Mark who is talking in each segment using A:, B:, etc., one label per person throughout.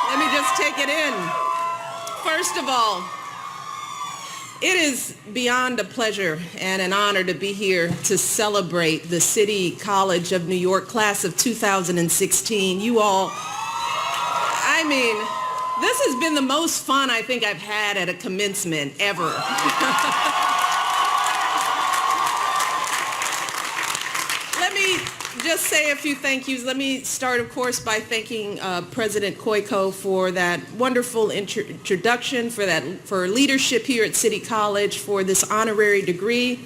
A: Let me just take it in. First of all, it is beyond a pleasure and an honor to be here to celebrate the City College of New York class of 2016. You all, this has been the most fun I think I've had at a commencement ever. Let me just say a few thank yous. Let me start, of course, by thanking President Koiko for that wonderful introduction, for leadership here at City College, for this honorary degree.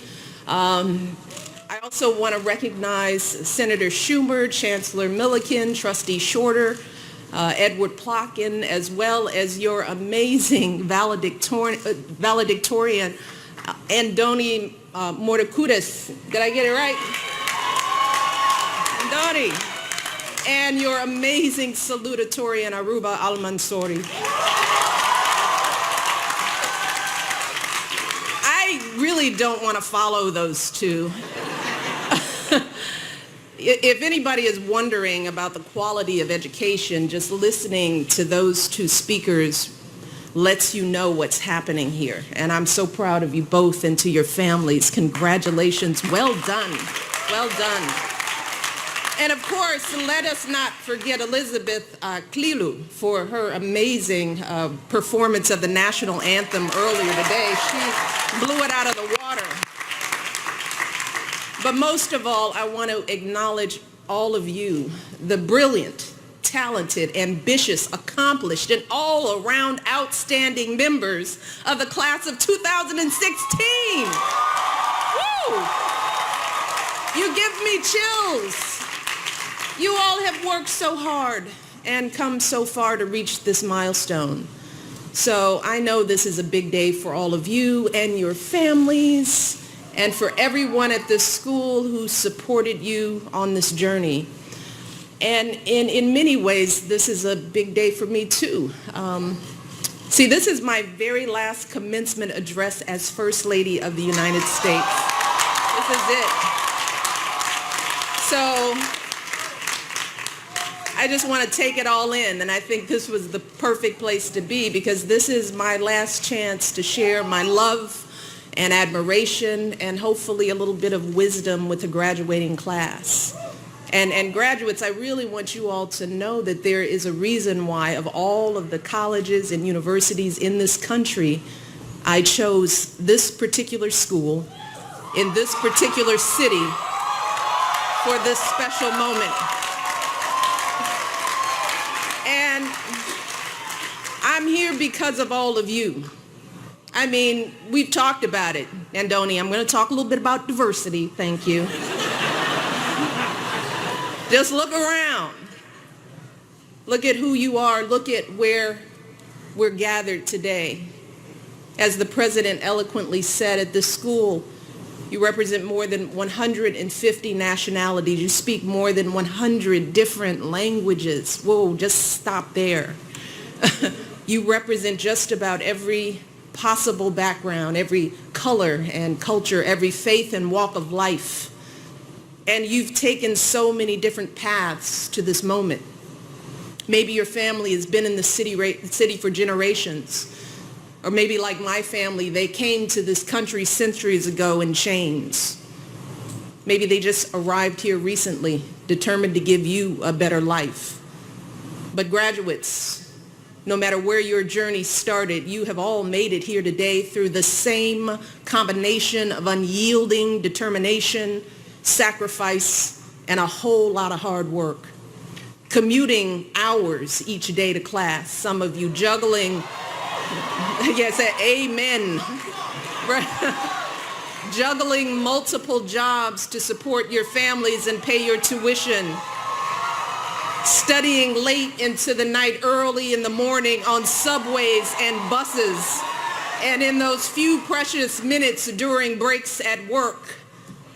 A: I also want to recognize Senator Schumer, Chancellor Milliken, Trustee Shorter, Edward Plotkin, as well as your amazing valedictorian, Andoni Mordecudis. Did I get it right? Andoni. And your amazing salutatorian, Aruba Al-Mansouri. I really don't want to follow those two. If anybody is wondering about the quality of education, just listening to those two speakers lets you know what's happening here. And I'm so proud of you both and to your families. Congratulations. Well done. Well done. And of course, let us not forget Elizabeth Klilu for her amazing performance of the national anthem earlier today. She blew it out of the water. But most of all, I want to acknowledge all of you, the brilliant, talented, ambitious, accomplished, and all-around outstanding members of the class of 2016. Woo! You give me chills. You all have worked so hard and come so far to reach this milestone. So I know this is a big day for all of you and your families, and for everyone at this school who supported you on this journey. And in many ways, this is a big day for me too. See, this is my very last commencement address as First Lady of the United States. This is it. So I just want to take it all in, and I think this was the perfect place to be, because this is my last chance to share my love and admiration and hopefully a little bit of wisdom with the graduating class. And graduates, I really want you all to know that there is a reason why, of all of the colleges and universities in this country, I chose this particular school in this particular city for this special moment. And I'm here because of all of you. I mean, we've talked about it. Andoni, I'm going to talk a little bit about diversity. Thank you. Just look around. Look at who you are. Look at where we're gathered today. As the president eloquently said, at this school, you represent more than 150 nationalities. You speak more than 100 different languages. Whoa, just stop there. You represent just about every possible background, every color and culture, every faith and walk of life. And you've taken so many different paths to this moment. Maybe your family has been in the city for generations. Or maybe like my family, they came to this country centuries ago in chains. Maybe they just arrived here recently, determined to give you a better life. But graduates, no matter where your journey started, you have all made it here today through the same combination of unyielding determination, sacrifice, and a whole lot of hard work. Commuting hours each day to class, some of you juggling, yes, amen, juggling multiple jobs to support your families and pay your tuition, studying late into the night, early in the morning on subways and buses, and in those few precious minutes during breaks at work.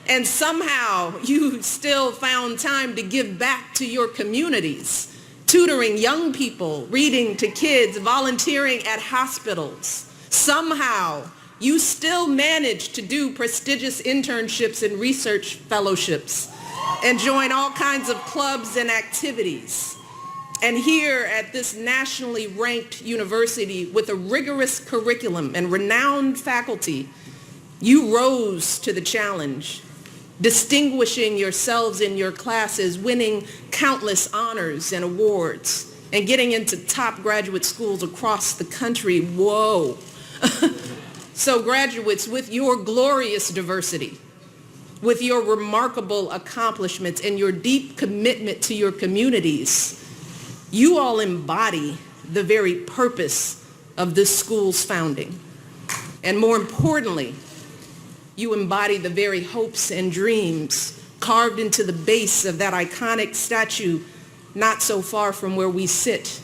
A: And somehow you still found time to give back to your communities, tutoring young people, reading to kids, volunteering at hospitals. Somehow you still managed to do prestigious internships and research fellowships. and join all kinds of clubs and activities. And here at this nationally ranked university with a rigorous curriculum and renowned faculty, you rose to the challenge, distinguishing yourselves in your classes, winning countless honors and awards, and getting into top graduate schools across the country. Whoa. So graduates, with your glorious diversity, with your remarkable accomplishments and your deep commitment to your communities, you all embody the very purpose of this school's founding. And more importantly, you embody the very hopes and dreams carved into the base of that iconic statue not so far from where we sit,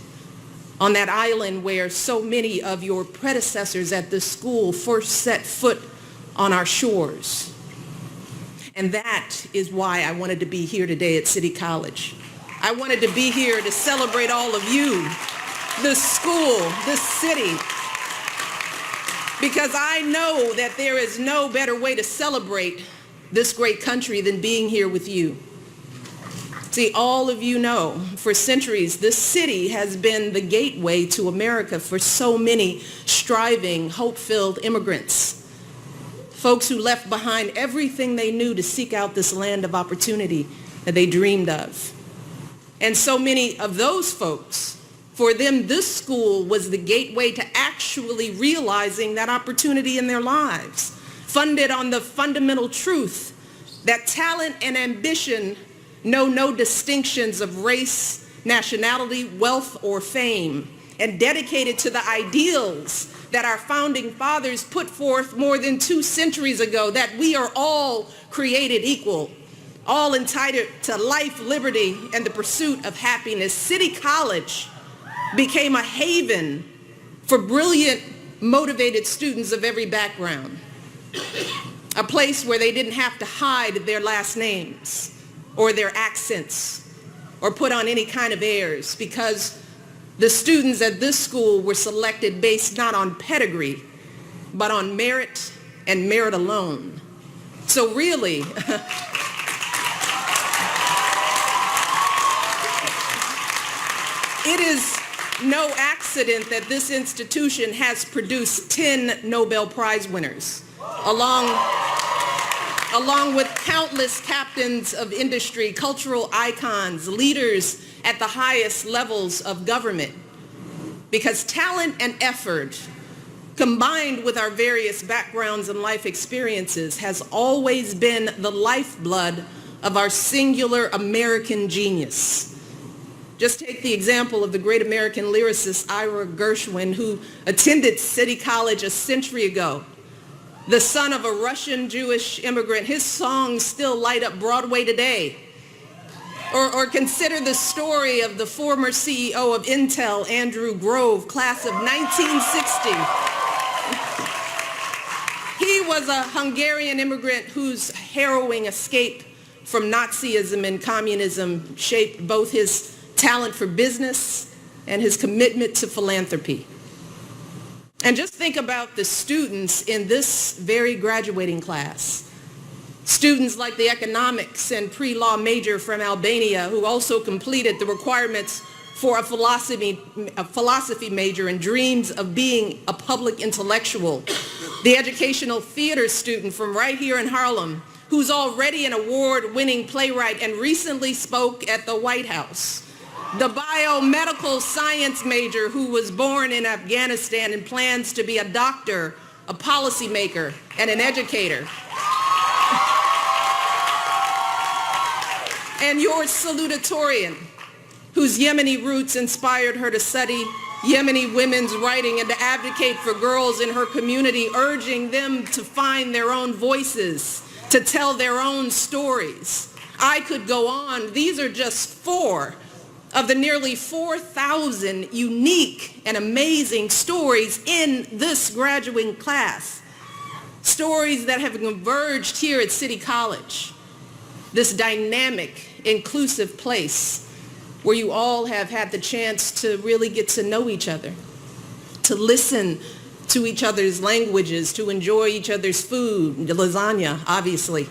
A: on that island where so many of your predecessors at this school first set foot on our shores. And that is why I wanted to be here today at City College. I wanted to be here to celebrate all of you, this school, this city, because I know that there is no better way to celebrate this great country than being here with you. See, all of you know, for centuries, this city has been the gateway to America for so many striving, hope-filled immigrants, folks who left behind everything they knew to seek out this land of opportunity that they dreamed of. And so many of those folks, for them, this school was the gateway to actually realizing that opportunity in their lives, funded on the fundamental truth that talent and ambition know no distinctions of race, nationality, wealth, or fame, and dedicated to the ideals that our founding fathers put forth more than 2 centuries ago, that we are all created equal, all entitled to life, liberty, and the pursuit of happiness. City College became a haven for brilliant, motivated students of every background, a place where they didn't have to hide their last names or their accents or put on any kind of airs, because the students at this school were selected based not on pedigree, but on merit and merit alone. So really, it is no accident that this institution has produced 10 Nobel Prize winners, along with countless captains of industry, cultural icons, leaders at the highest levels of government. Because talent and effort, combined with our various backgrounds and life experiences, has always been the lifeblood of our singular American genius. Just take the example of the great American lyricist Ira Gershwin, who attended City College a century ago. The son of a Russian Jewish immigrant, his songs still light up Broadway today. Or consider the story of the former CEO of Intel, Andrew Grove, class of 1960. He was a Hungarian immigrant whose harrowing escape from Nazism and communism shaped both his talent for business and his commitment to philanthropy. And just think about the students in this very graduating class. Students like the economics and pre-law major from Albania, who also completed the requirements for a philosophy major and dreams of being a public intellectual. The educational theater student from right here in Harlem, who's already an award-winning playwright and recently spoke at the White House. The biomedical science major who was born in Afghanistan and plans to be a doctor, a policymaker, and an educator. And your salutatorian, whose Yemeni roots inspired her to study Yemeni women's writing and to advocate for girls in her community, urging them to find their own voices, to tell their own stories. I could go on. These are just 4 of the nearly 4,000 unique and amazing stories in this graduating class. Stories that have converged here at City College, this dynamic, inclusive place where you all have had the chance to really get to know each other, to listen to each other's languages, to enjoy each other's food, lasagna, obviously.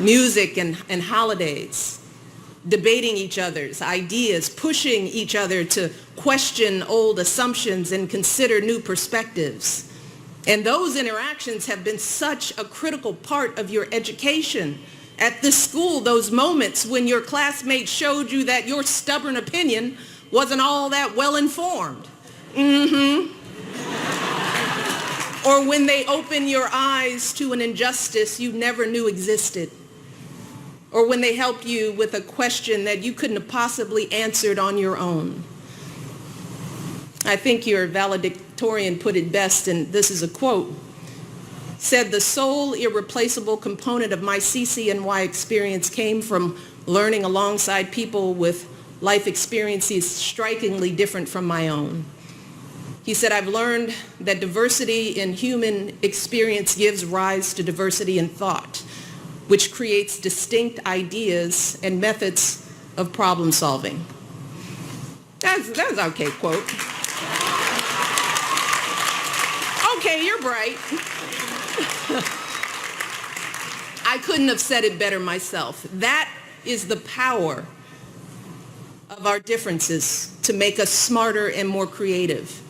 A: music and holidays, debating each other's ideas, pushing each other to question old assumptions and consider new perspectives. And those interactions have been such a critical part of your education. At this school, those moments when your classmates showed you that your stubborn opinion wasn't all that well informed. Or when they open your eyes to an injustice you never knew existed. Or when they help you with a question that you couldn't have possibly answered on your own. I think your valedictorian put it best, and this is a quote, said, "The sole irreplaceable component of my CCNY experience came from learning alongside people with life experiences strikingly different from my own." He said, "I've learned that diversity in human experience gives rise to diversity in thought, which creates distinct ideas and methods of problem solving." That's an okay quote. Okay, you're bright. I couldn't have said it better myself. That is the power of our differences to make us smarter and more creative.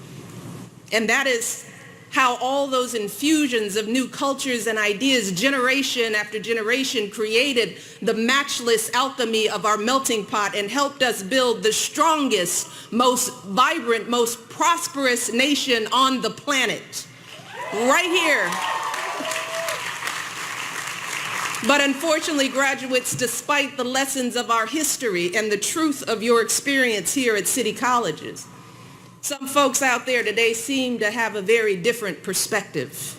A: And that is how all those infusions of new cultures and ideas, generation after generation, created the matchless alchemy of our melting pot and helped us build the strongest, most vibrant, most prosperous nation on the planet. Right here. But unfortunately, graduates, despite the lessons of our history and the truth of your experience here at City Colleges, some folks out there today seem to have a very different perspective.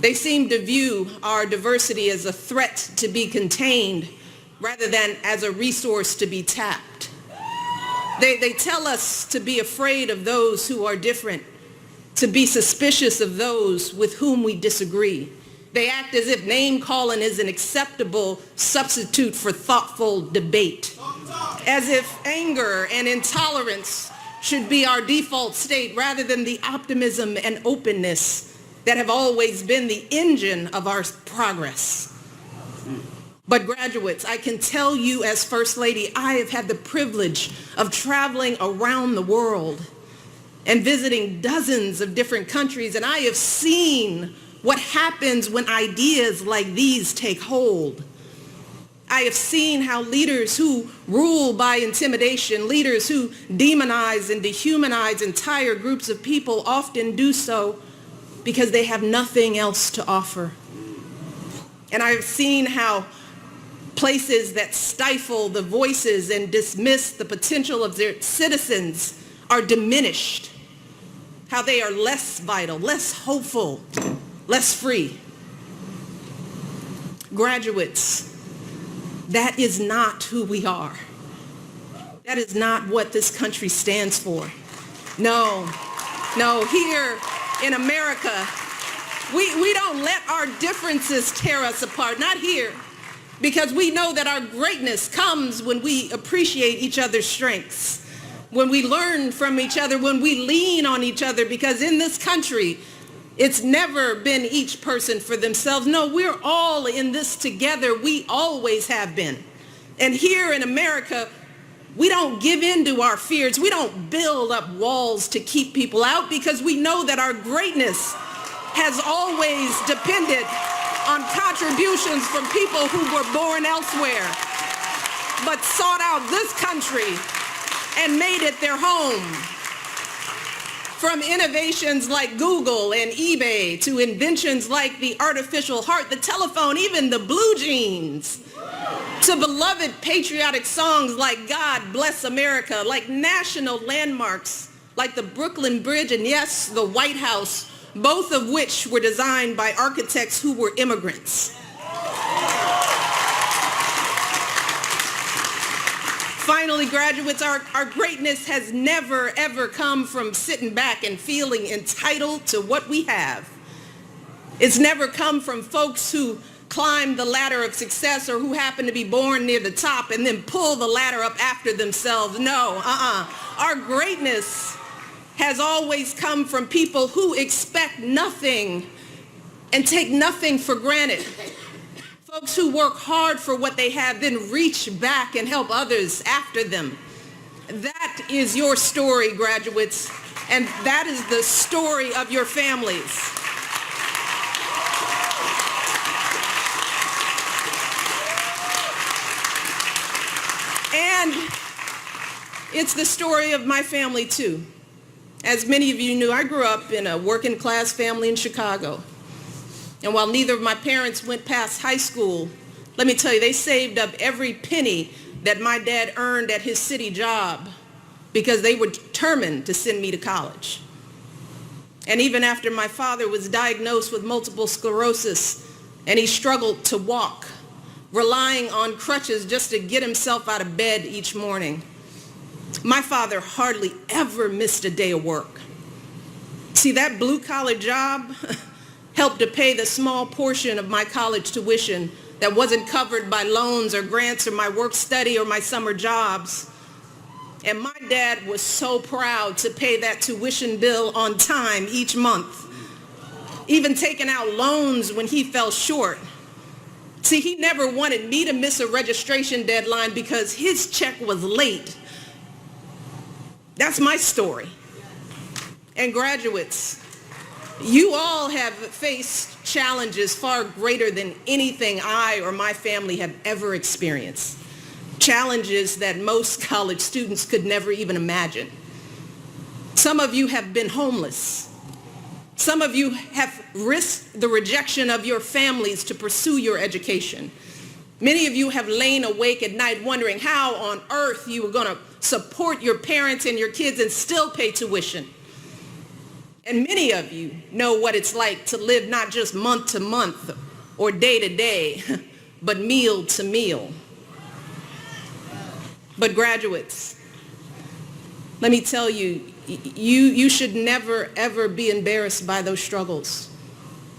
A: They seem to view our diversity as a threat to be contained rather than as a resource to be tapped. They tell us to be afraid of those who are different, to be suspicious of those with whom we disagree. They act as if name-calling is an acceptable substitute for thoughtful debate, as if anger and intolerance should be our default state rather than the optimism and openness that have always been the engine of our progress. But graduates, I can tell you as First Lady, I have had the privilege of traveling around the world and visiting dozens of different countries, and I have seen what happens when ideas like these take hold. I have seen how leaders who rule by intimidation, leaders who demonize and dehumanize entire groups of people often do so because they have nothing else to offer. And I've seen how places that stifle the voices and dismiss the potential of their citizens are diminished, how they are less vital, less hopeful, less free. Graduates, that is not who we are. That is not what this country stands for. No, here in America, we don't let our differences tear us apart, not here, because we know that our greatness comes when we appreciate each other's strengths, when we learn from each other, when we lean on each other, because in this country, it's never been each person for themselves. No, we're all in this together. We always have been. And here in America, we don't give in to our fears. We don't build up walls to keep people out because we know that our greatness has always depended on contributions from people who were born elsewhere, but sought out this country and made it their home. From innovations like Google and eBay to inventions like the artificial heart, the telephone, even the blue jeans, to beloved patriotic songs like God Bless America, like national landmarks like the Brooklyn Bridge and yes, the White House, both of which were designed by architects who were immigrants. Finally, graduates, our greatness has never, ever come from sitting back and feeling entitled to what we have. It's never come from folks who climb the ladder of success or who happen to be born near the top and then pull the ladder up after themselves. No, Our greatness has always come from people who expect nothing and take nothing for granted. Folks who work hard for what they have, then reach back and help others after them. That is your story, graduates, and that is the story of your families. And it's the story of my family, too. As many of you knew, I grew up in a working class family in Chicago. And while neither of my parents went past high school, let me tell you, they saved up every penny that my dad earned at his city job because they were determined to send me to college. And even after my father was diagnosed with multiple sclerosis and he struggled to walk, relying on crutches just to get himself out of bed each morning, my father hardly ever missed a day of work. See, that blue-collar job helped to pay the small portion of my college tuition that wasn't covered by loans or grants or my work study or my summer jobs. And my dad was so proud to pay that tuition bill on time each month, even taking out loans when he fell short. See, he never wanted me to miss a registration deadline because his check was late. That's my story. And graduates, you all have faced challenges far greater than anything I or my family have ever experienced. Challenges that most college students could never even imagine. Some of you have been homeless. Some of you have risked the rejection of your families to pursue your education. Many of you have lain awake at night wondering how on earth you were going to support your parents and your kids and still pay tuition. And many of you know what it's like to live not just month to month or day to day, but meal to meal. But graduates, let me tell you, you should never, ever be embarrassed by those struggles.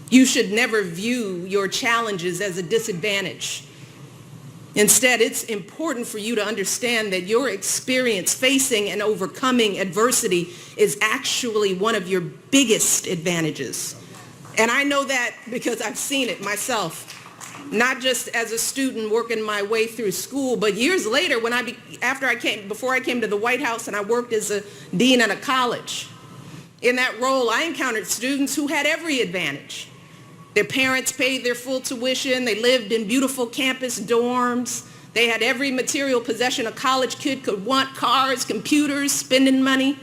A: You should never view your challenges as a disadvantage. Instead, it's important for you to understand that your experience facing and overcoming adversity is actually one of your biggest advantages. And I know that because I've seen it myself, not just as a student working my way through school, but years later before I came to the White House and I worked as a dean at a college. In that role, I encountered students who had every advantage. Their parents paid their full tuition. They lived in beautiful campus dorms. They had every material possession a college kid could want: cars, computers, spending money.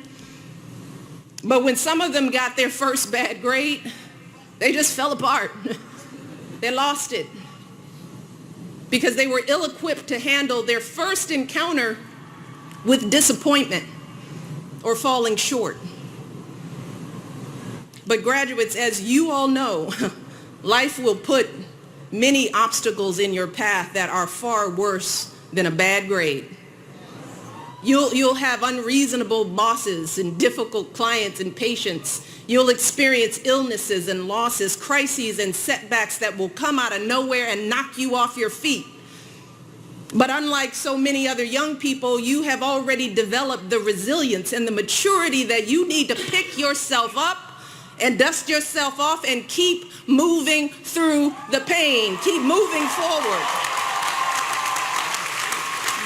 A: But when some of them got their first bad grade, they just fell apart. They lost it because they were ill-equipped to handle their first encounter with disappointment or falling short. But graduates, as you all know, life will put many obstacles in your path that are far worse than a bad grade. You'll have unreasonable bosses and difficult clients and patients. You'll experience illnesses and losses, crises and setbacks that will come out of nowhere and knock you off your feet. But unlike so many other young people, you have already developed the resilience and the maturity that you need to pick yourself up and dust yourself off and keep moving through the pain. Keep moving forward.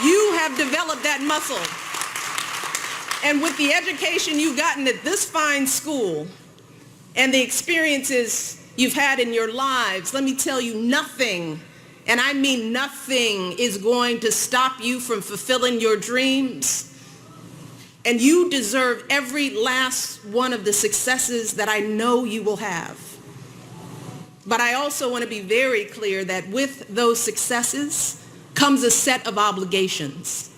A: You have developed that muscle. And with the education you've gotten at this fine school and the experiences you've had in your lives, let me tell you, nothing, and I mean nothing, is going to stop you from fulfilling your dreams. And you deserve every last one of the successes that I know you will have. But I also want to be very clear that with those successes comes a set of obligations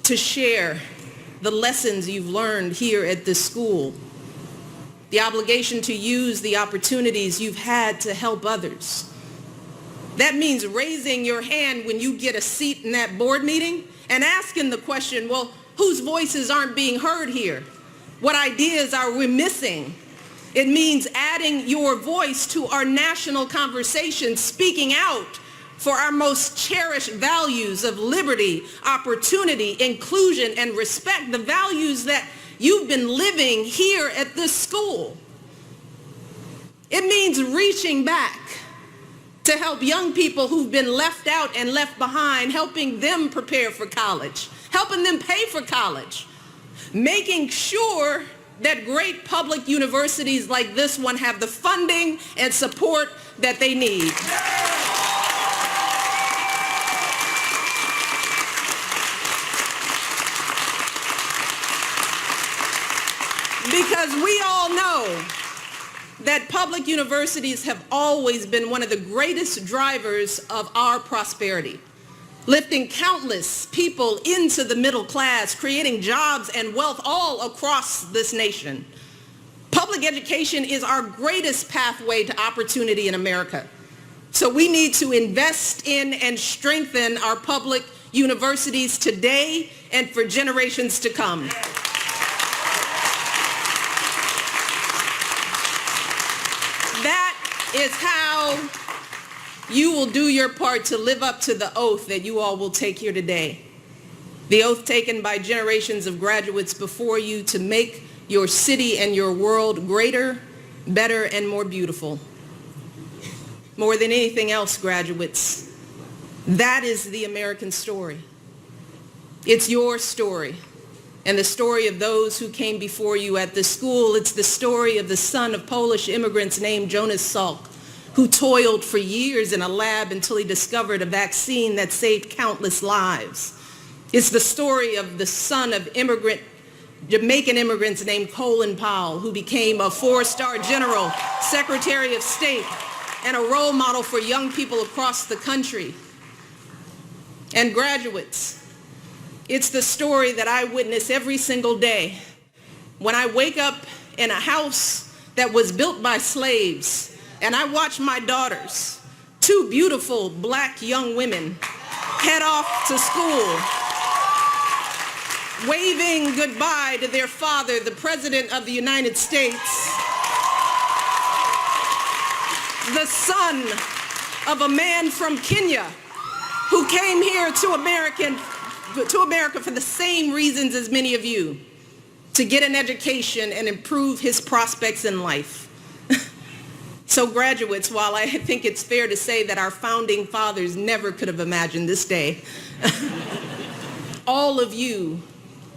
A: to share the lessons you've learned here at this school, the obligation to use the opportunities you've had to help others. That means raising your hand when you get a seat in that board meeting and asking the question, well, whose voices aren't being heard here? What ideas are we missing? It means adding your voice to our national conversation, speaking out for our most cherished values of liberty, opportunity, inclusion, and respect, the values that you've been living here at this school. It means reaching back to help young people who've been left out and left behind, helping them prepare for college, helping them pay for college, making sure that great public universities like this one have the funding and support that they need. Because we all know that public universities have always been one of the greatest drivers of our prosperity, lifting countless people into the middle class, creating jobs and wealth all across this nation. Public education is our greatest pathway to opportunity in America. So we need to invest in and strengthen our public universities today and for generations to come. That is how you will do your part to live up to the oath that you all will take here today. The oath taken by generations of graduates before you to make your city and your world greater, better, and more beautiful. More than anything else, graduates, that is the American story. It's your story and the story of those who came before you at this school. It's the story of the son of Polish immigrants named Jonas Salk, who toiled for years in a lab until he discovered a vaccine that saved countless lives. It's the story of the son of Jamaican immigrants named Colin Powell, who became a 4-star general, Secretary of State, and a role model for young people across the country. And graduates, it's the story that I witness every single day when I wake up in a house that was built by slaves and I watch my daughters, 2 beautiful black young women, head off to school, waving goodbye to their father, the President of the United States, the son of a man from Kenya who came here to America for the same reasons as many of you, to get an education and improve his prospects in life. So graduates, while I think it's fair to say that our founding fathers never could have imagined this day, all of you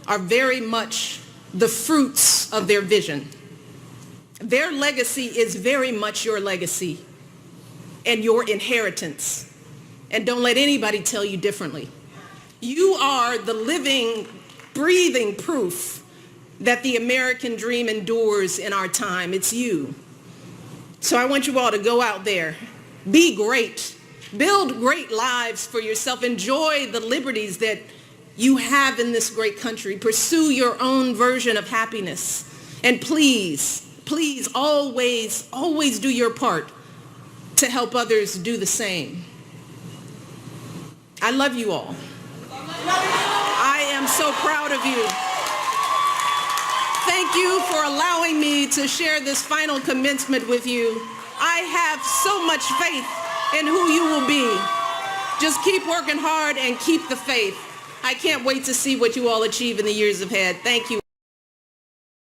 A: are very much the fruits of their vision. Their legacy is very much your legacy and your inheritance. And don't let anybody tell you differently. You are the living, breathing proof that the American dream endures in our time. It's you. So I want you all to go out there, be great, build great lives for yourself, enjoy the liberties that you have in this great country, pursue your own version of happiness, and please, please always, always do your part to help others do the same. I love you all. I am so proud of you. Thank you for allowing me to share this final commencement with you. I have so much faith in who you will be. Just keep working hard and keep the faith. I can't wait to see what you all achieve in the years ahead. Thank you.